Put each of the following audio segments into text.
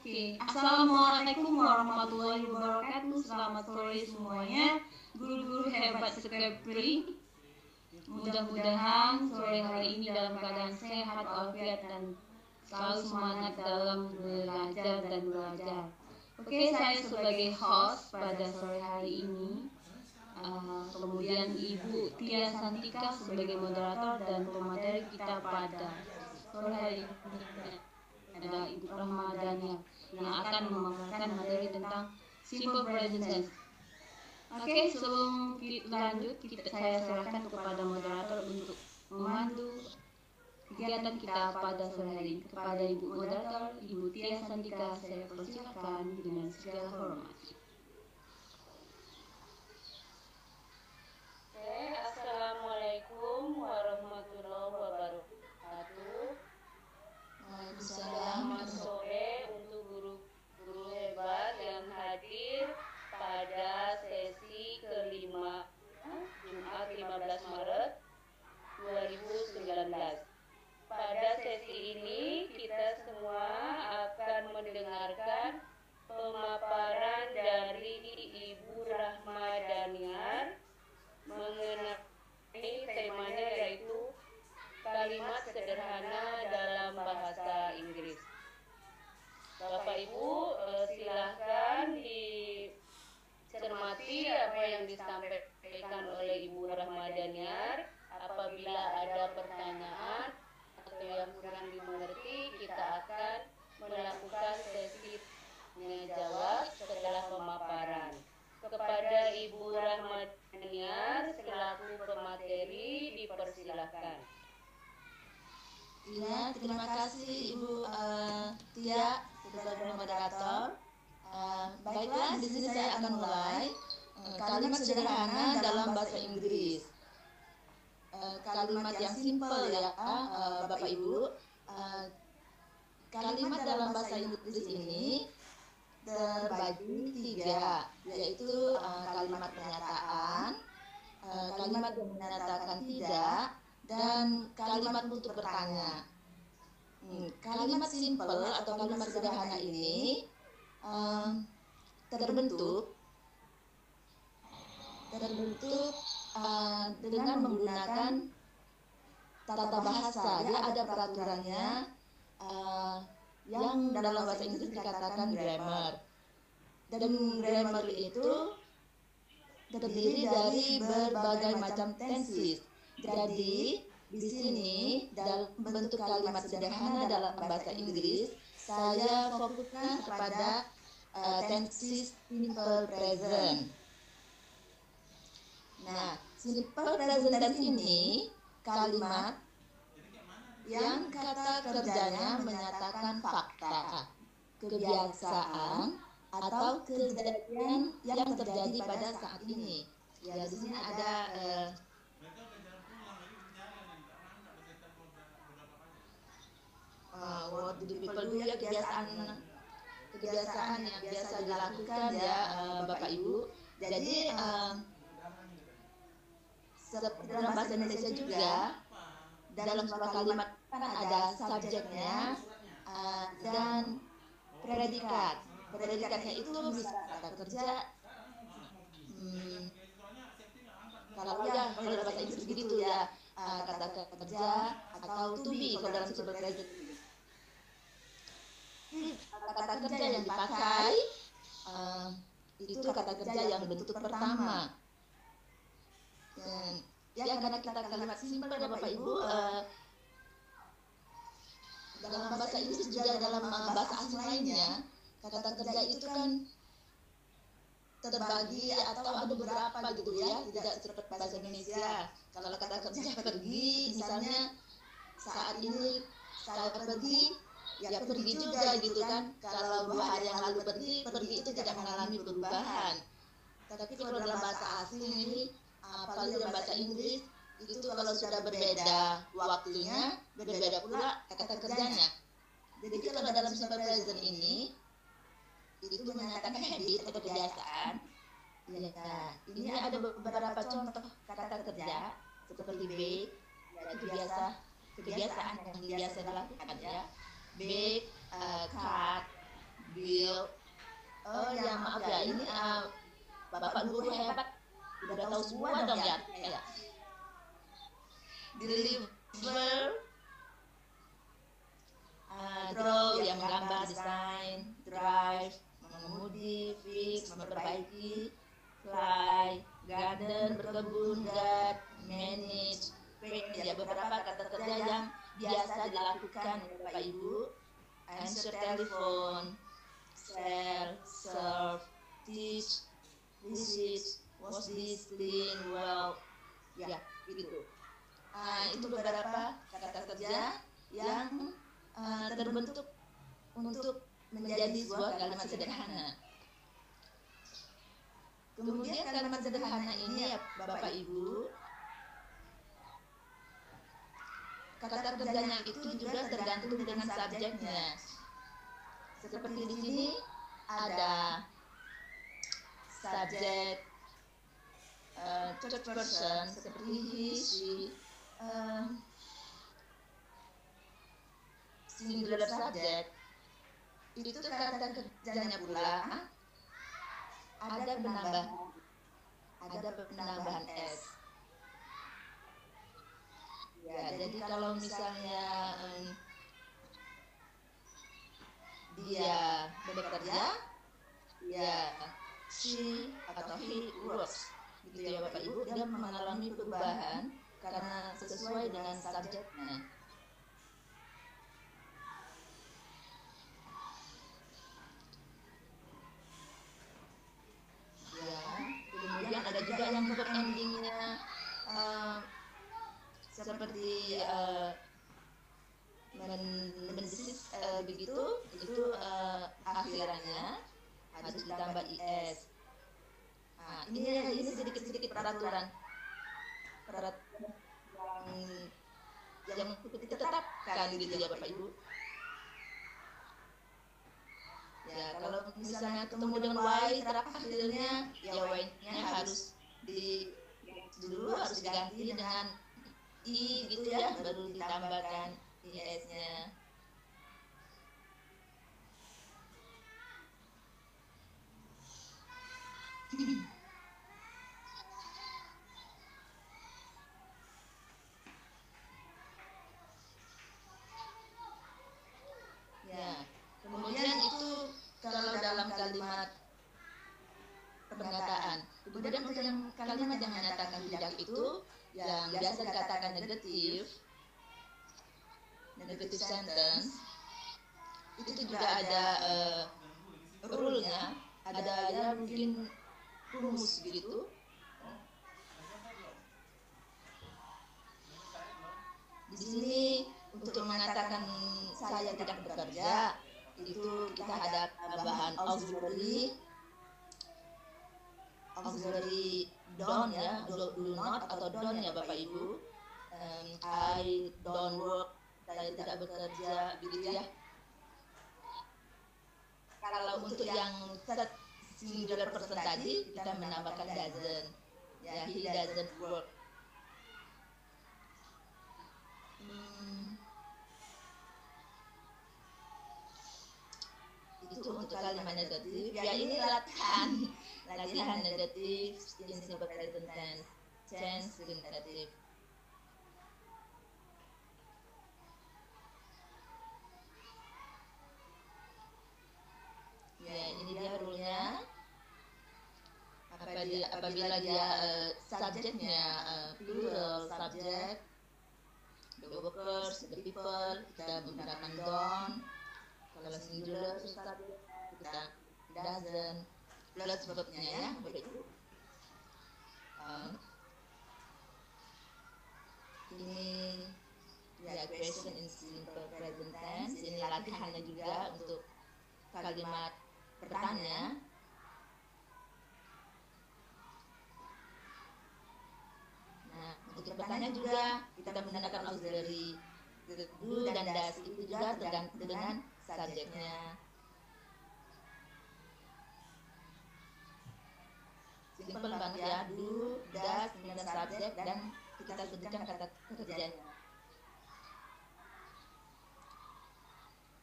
Assalamualaikum warahmatullahi wabarakatuh. Selamat sore semuanya, guru-guru hebat Sekepri. Mudah-mudahan sore hari ini dalam keadaan sehat walafiat dan selalu semangat dalam belajar dan belajar. Saya sebagai host pada sore hari ini. Kemudian Ibu Tia Santika sebagai moderator dan pemateri kita pada sore hari ini adalah Ibu Rahmadania yang akan memaparkan materi tentang simple present tense. Sebelum kita lanjut, saya serahkan kepada moderator untuk memandu kegiatan kita pada sore hari ini. Kepada Ibu Moderator, Ibu Tia Santika, saya persilakan dengan segala hormat. Assalamualaikum warahmatullahi wabarakatuh. Selamat sore untuk guru-guru hebat yang hadir pada sesi kelima Jumat 15 Maret 2019. Pada sesi ini kita semua akan mendengarkan pemaparan dari Ibu Rahmadaniar mengenai temanya yaitu kalimat sederhana dalam bahasa Inggris. Bapak Ibu, silahkan dicermati apa yang disampaikan oleh Ibu Rahmadaniar. Apabila ada pertanyaan atau yang kurang dimengerti, kita akan melakukan sesi tanya jawab setelah pemaparan. Kepada Ibu Rahmadaniar selaku pemateri dipersilahkan. Iya, terima kasih Ibu Tia sebagai moderator. Baiklah, di sini saya akan mulai. Kalimat sederhana dalam bahasa Inggris. Kalimat yang simple ya, Bapak Ibu. Kalimat dalam bahasa Inggris ini terbagi tiga, yaitu kalimat pernyataan, kalimat yang menyatakan tidak, dan kalimat untuk bertanya. Kalimat simple atau kalimat sederhana ini terbentuk dengan menggunakan tata bahasa. Dia ada peraturannya yang dalam bahasa Inggris dikatakan grammar. Dan grammar itu terdiri dari berbagai macam tenses. Jadi di sini dalam bentuk kalimat sederhana dalam bahasa Inggris saya fokuskan kepada tenses simple present. Nah, simple present tense ini kalimat yang kata kerjanya menyatakan fakta, kebiasaan, atau kejadian yang terjadi pada saat ini. Ya, di sini ada what do people do, ya, kebiasaan yang biasa dilakukan ya, Bapak Ibu. Jadi dalam bahasa Indonesia juga dalam sebuah kalimat kan ada subjeknya dan predikat. Predikatnya itu bisa kata kerja, kalau dalam bahasa Inggris begitu ya, kata kerja atau to be kalau dalam simple present. Kata kerja yang dipakai itu kata kerja yang bentuk pertama. Dan ya, karena kita kalimat simple ya Bapak Ibu, dalam bahasa Inggris juga dalam bahasa asing lainnya kata kerja itu kan terbagi atau ada beberapa gitu ya, tidak seperti bahasa Indonesia. Kalau kata kerja pergi, misalnya saat ini saya pergi, ya pergi juga gitu kan. Kalau 2 hari yang lalu pergi itu tidak mengalami perubahan. Tapi kalau dalam bahasa asing ini, apalagi dalam bahasa Inggris, itu kalau sudah berbeda waktunya, berbeda pula kata kerjanya. Jadi kalau dalam simple present ini, itu menyatakan habit atau kebiasaan. Ya, ini ada beberapa contoh kata kerja seperti bake, yaitu kebiasaan yang biasa dilakukan ya. Bake, cut, Ya maaf ya, ini Bapak guru hebat, udah tahu semua dong ya. Deliver, draw yang menggambar, desain, drive mengemudi, fix memperbaiki, fly garden berkebun, guard manage, paint ya beberapa kata kerja yang biasa dilakukan Bapak Ibu. Answer telepon, sell, serve, teach, visit, wash dish, clean, well, ya gitu. Itu beberapa kata kerja yang terbentuk untuk menjadi sebuah kalimat sederhana. Kemudian kalimat sederhana ini ya Bapak Ibu, kata kerjanya itu juga tergantung dengan subjeknya. Seperti di sini ada subjek third person seperti he, she, singular subject. Itu kata kerjanya pula ada penambahan s. Ya, jadi kalau misalnya dia bekerja, ya she atau he works, gitu ya Bapak Ibu. Dia mengalami perubahan karena sesuai dengan subjeknya. Kemudian ada juga yang verb endingnya seperti mendesis begitu, itu akhirannya harus ditambah is. Ini sedikit peraturan yang ditetapkan gitu ya Bapak Ibu. Ya, kalau misalnya ketemu dengan y terakhirnya, ya y-nya harus diganti dengan i gitu ya, baru ditambahkan is-nya. Ya, kemudian itu kalau dalam kalimat pernyataan. Kemudian untuk yang kalimat yang menyatakan tidak itu, yang biasa dikatakan negatif sentence, itu juga ada rule-nya, ada ya mungkin rumus gitu. Di sini untuk mengatakan saya tidak bekerja, itu kita ada tambahan auxiliary don't ya, do not atau don't ya Bapak Ibu. I don't work, saya tidak bekerja, begitu ya. Kalau untuk yang singular person tadi, kita menambahkan doesn't, ya he doesn't work. Itu untuk kalimat negatif. Ya ini latihan negatif in simple present tense, change negatif. Ya ini dia rule-nya. Apabila dia subjeknya plural subject, the workers, the people, kita menggunakan don't. Kalau singular subject kita doesn't, plus verbnya ya Bapak Ibu. Ini ya question in simple present tense. Ini latihannya juga untuk kalimat bertanya. Nah, untuk bertanya juga kita menggunakan auxiliary do dan does, itu juga tergantung dengan subjeknya. Simple banget ya, do, does, kemudian subjek, dan kita sebutkan kata kerjanya.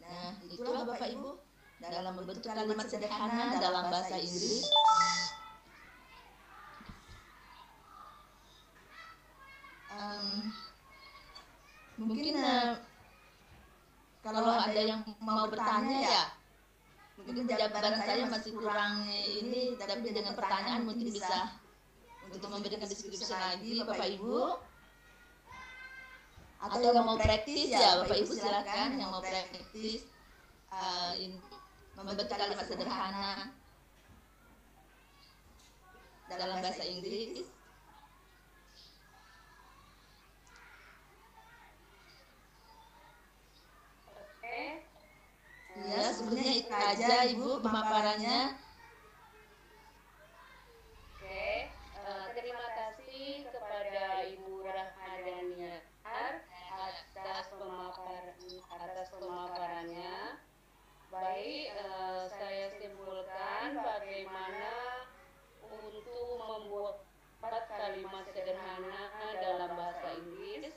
Nah, itulah Bapak Ibu dalam membentuk kalimat sederhana dalam bahasa Inggris. Mungkin kalau ada yang mau bertanya ya, mungkin jawaban saya masih kurang ini, tapi dengan pertanyaan mungkin bisa untuk memberikan deskripsi lagi Bapak Ibu. Atau yang mau praktis ya Bapak Ibu silakan yang mau praktis membentuk kalimat sederhana dalam bahasa Inggris. Ya, sebenarnya itu aja Ibu pemaparannya. Oke, terima kasih kepada Ibu Rahmadaniar atas pemaparannya. Baik, saya simpulkan bagaimana untuk membuat kalimat sederhana dalam bahasa Inggris,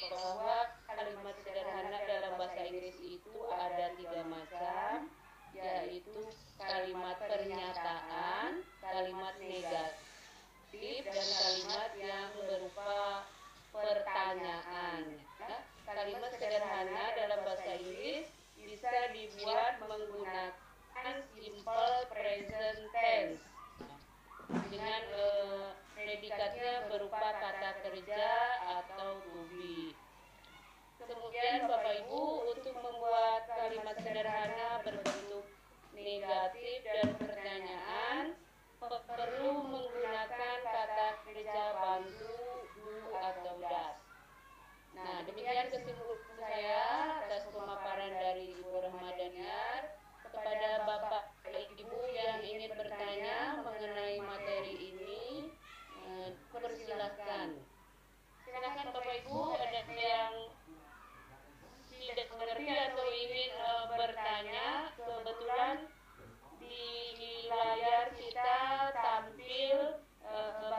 bahwa kalimat sederhana dalam bahasa Inggris itu ada 3 macam, yaitu kalimat pernyataan, kalimat negatif, dan kalimat yang berupa pertanyaan. Kalimat sederhana dalam bahasa Inggris bisa dibuat menggunakan simple present tense dengan predikatnya berupa kata kerja atau to be. Kemudian Bapak Ibu, untuk membuat kalimat sederhana berbentuk negatif dan pertanyaan perlu menggunakan kata kerja bantu, do, atau does. Nah, demikian kesimpulan saya atas pemaparan dari Ibu Rahmadaniar. Kepada Bapak Ibu yang ingin bertanya mengenai materi ini, persilahkan. Silakan Bapak Ibu, ada yang tidak mengerti atau ingin bertanya. Kebetulan di layar kita tampil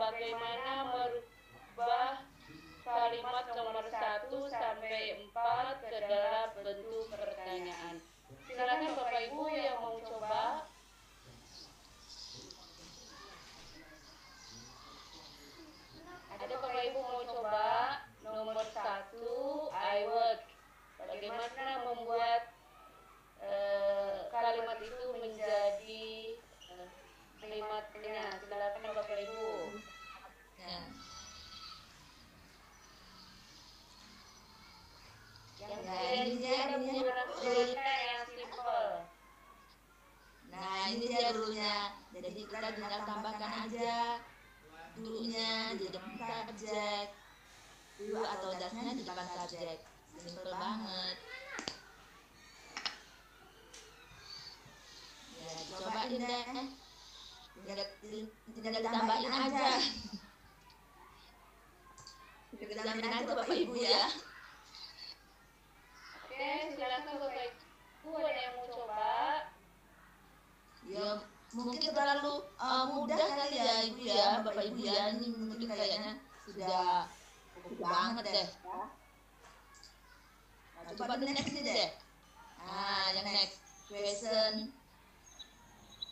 bagaimana merubah kalimat nomor 1 sampai 4 ke dalam bentuk pertanyaan. Silakan Bapak Ibu yang mau coba. Ada Bapak Ibu mau coba nomor 1, I work. Bagaimana membuat kalimat itu menjadi kalimatnya. Silakan Bapak Ibu. Ya. Yang dia rulenya yang simple. Nah ini dia rule-nya. Jadi kita tinggal tambahkan aja do-nya di depan subjek, do atau does-nya di depan subjek. Simple banget. Ya cobain deh. Tinggal ditambahin aja. Tinggal ditambahin aja Bapak Ibu ya. Oke, silakan Bapak Ibu, ada yang mau coba? Ya mungkin terlalu mudah kali ya Ibu ya, Bapak Ibu ya. Ini mungkin kayaknya sudah cukup banget deh. Nah, coba the next nih deh. Nah, yang next question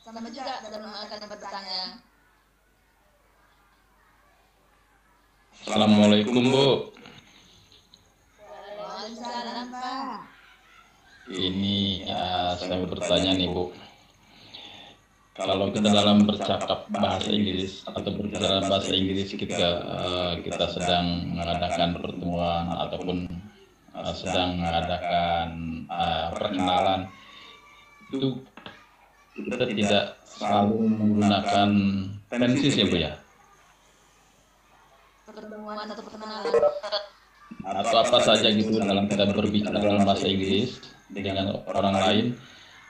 sama juga dalam kalimat bertanya. Assalamualaikum Bu. Waalaikumsalam Pak. Ini saya mau bertanya nih Bu. Kalau kita dalam bercakap bahasa Inggris atau berbicara bahasa Inggris ketika kita sedang mengadakan pertemuan ataupun sedang mengadakan perkenalan, itu kita tidak selalu menggunakan tenses ya Bu ya? Pertemuan atau perkenalan. Atau apa saja gitu dalam kita berbicara dalam bahasa Inggris dengan orang lain,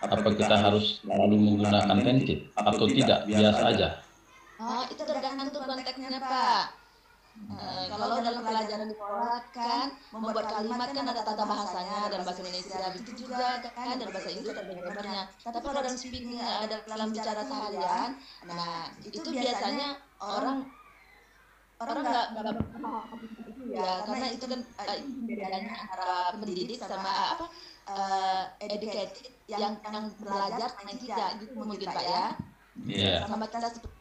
apa kita harus selalu menggunakan tenses atau tidak, biasa aja? Oh, itu tergantung konteksnya Pak. Kalau dalam pelajaran di sekolah kan membuat kalimat kan ada tata bahasanya dalam bahasa Indonesia, begitu juga kan dalam bahasa Inggris ada gambarnya. Tapi kalau dalam speaking ada dalam bicara seharian, nah itu biasanya orang nggak ya, karena itu kan bedanya antara pendidik sama educated, yang belajar yang tidak gitu mungkin Pak ya. Iya. Sama kita seperti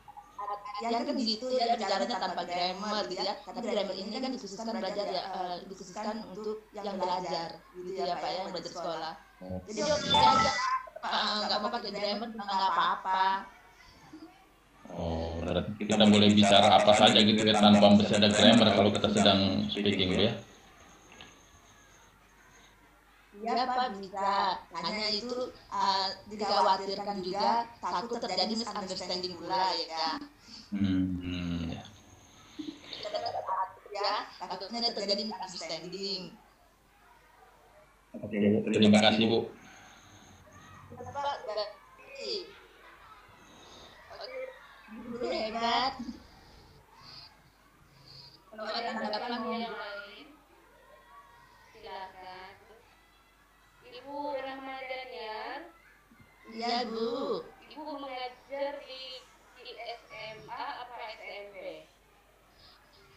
ya kan begitu ya, bicaranya tanpa grammar gitu ya. Tapi grammar ini kan dikhususkan belajar ya, dikhususkan untuk yang belajar gitu ya Pak ya, yang belajar sekolah. Jadi belajar nggak mau pakai grammar nggak apa-apa. Oh, berarti kita boleh bicara apa saja gitu ya tanpa mesti ada grammar kalau kita sedang speaking ya. Ya Pak, bisa. Hanya itu dikhawatirkan juga takut terjadi misunderstanding pula ya. Ya. Ya, takutnya terjadi misunderstanding. Oke, terima kasih Bu. Pak, guru hebat. Kalau ada tanggapan yang lain, silakan. Ibu Rahma Daniar, Iya Bu. Ibu mengajar di SMA apa SMP?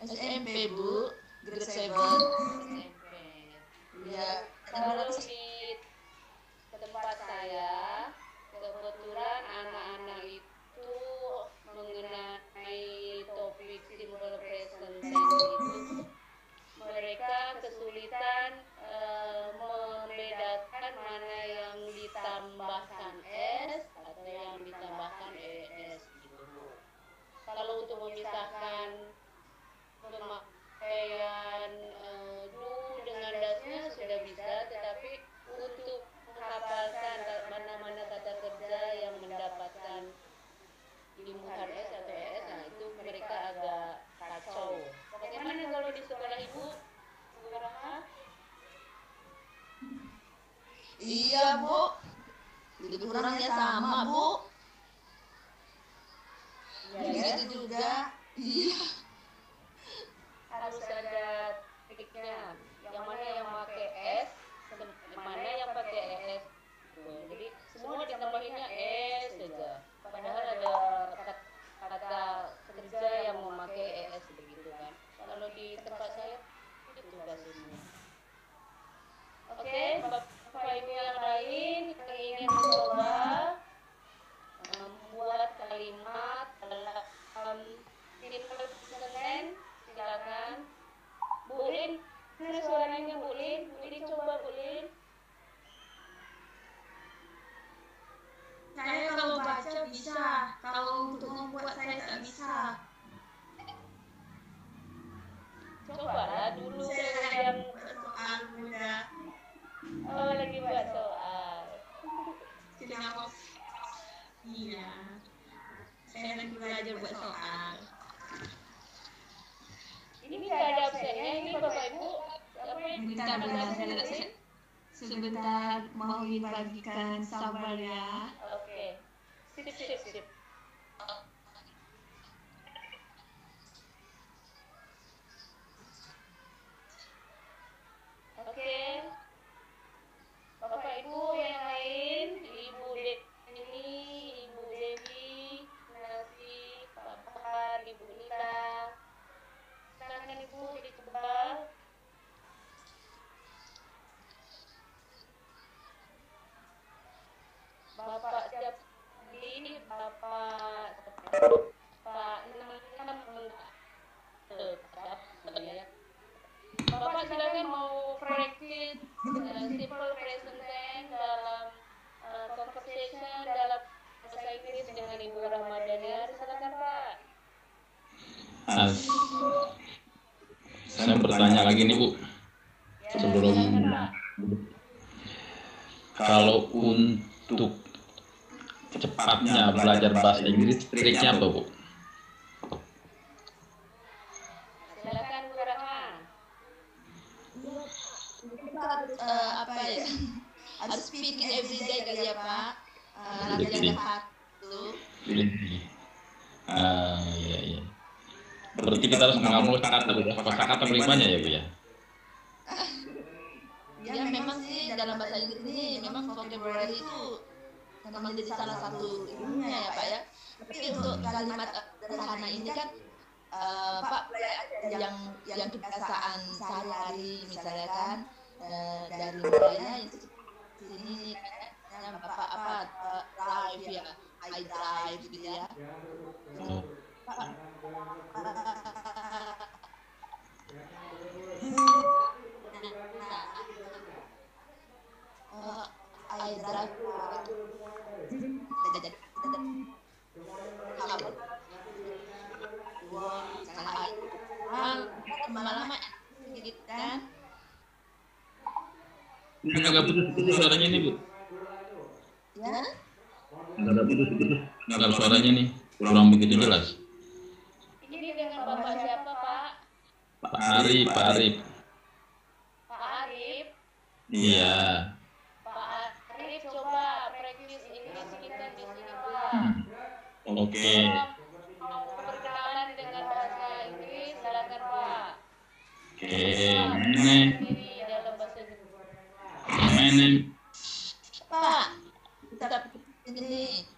SMP Bu, grade 7. SMP. Iya. Kalau di tempat saya, kebetulan anak-anak itu mengenai topik simple present tense itu mereka kesulitan membedakan mana yang ditambahkan s atau yang ditambahkan es gitu. Kalau untuk memisahkan pemakaian do dengan dasnya sudah bisa, tetapi untuk menghafalkan mana-mana kata kerja yang mendapatkan limutan S atau ES, nah itu mereka agak kacau. Bagaimana kalau di sekolah Ibu? Bu Rahma? Iya Bu. Lebih kurangnya sama Bu. Ya, Itu juga. Iya. harus ada triknya. Yang mana yang pakai S, mana yang pakai ES. Jadi semua ditambahinnya S saja. Padahal ada kata kerja yang memakai ES begitu kan. Kalau di tempat saya itu kasusnya. Oke, Bapak Ibu yang lain yang ingin mencoba membuat kalimat dalam simple present tense, silakan. Bu Lin, mana suaranya Bu Lin? Bu Lin coba Bu Lin. Saya kalau baca bisa, kalau untuk membuat saya tak bisa. Cobalah dulu Saya yang lagi buat soal muda. lagi buat soal. Kenapa? Iya. Saya lagi belajar buat soal. Ini nggak ada absennya ini Bapak Ibu. Apa yang Bentar, sebentar mau dibagikan sabar ya. Oke. Sip. Oke. Bapak Ibu yang lain, Ibu Deni, Ibu Dewi, Nasi, Papa, Ibu Nita. Silakan Ibu dicoba. Bapak siap di Bapak Pak 66 ya. Bapak silakan mau praktis simple present tense dalam conversation dalam bahasa Inggris dengan Ibu Rahma Daniar. Silakan Pak. Saya bertanya lagi nih Bu, sebelum kalau untuk cepatnya belajar bahasa Inggris, triknya apa Bu? Silakan Bu Rahma. Apa ya? Harus speaking every day kali ya Pak. Latihan satu. Iya. Berarti kita harus mengambil kata Bu ya. Kosakata paling banyak ya Bu ya. Ya memang sih dalam bahasa Inggris ini memang vocabulary itu memang jadi salah satu ilmunya ya Pak ya. Tapi untuk kalimat sederhana ini kan Pak yang kebiasaan sehari-hari misalnya kan dari mulainya itu sini kan Bapak drive ya, I drive gitu ya. Oh. I drive. Lama-lama gitu kan. Ini agak putus-putus suaranya nih, Bu. Ya. Agak putus-putus. Agak suaranya nih kurang begitu jelas. Ini dengan Bapak siapa, Pak? Pak Arif, Pak Arif. Pak Arif. Iya. Pak Arif coba practice Inggris kita di sini, Pak. Oke. Mau perkenalan dengan bahasa Inggris, silakan, Pak. Oke. Sendiri dalam bahasa Inggris. My name. Pak, kita ini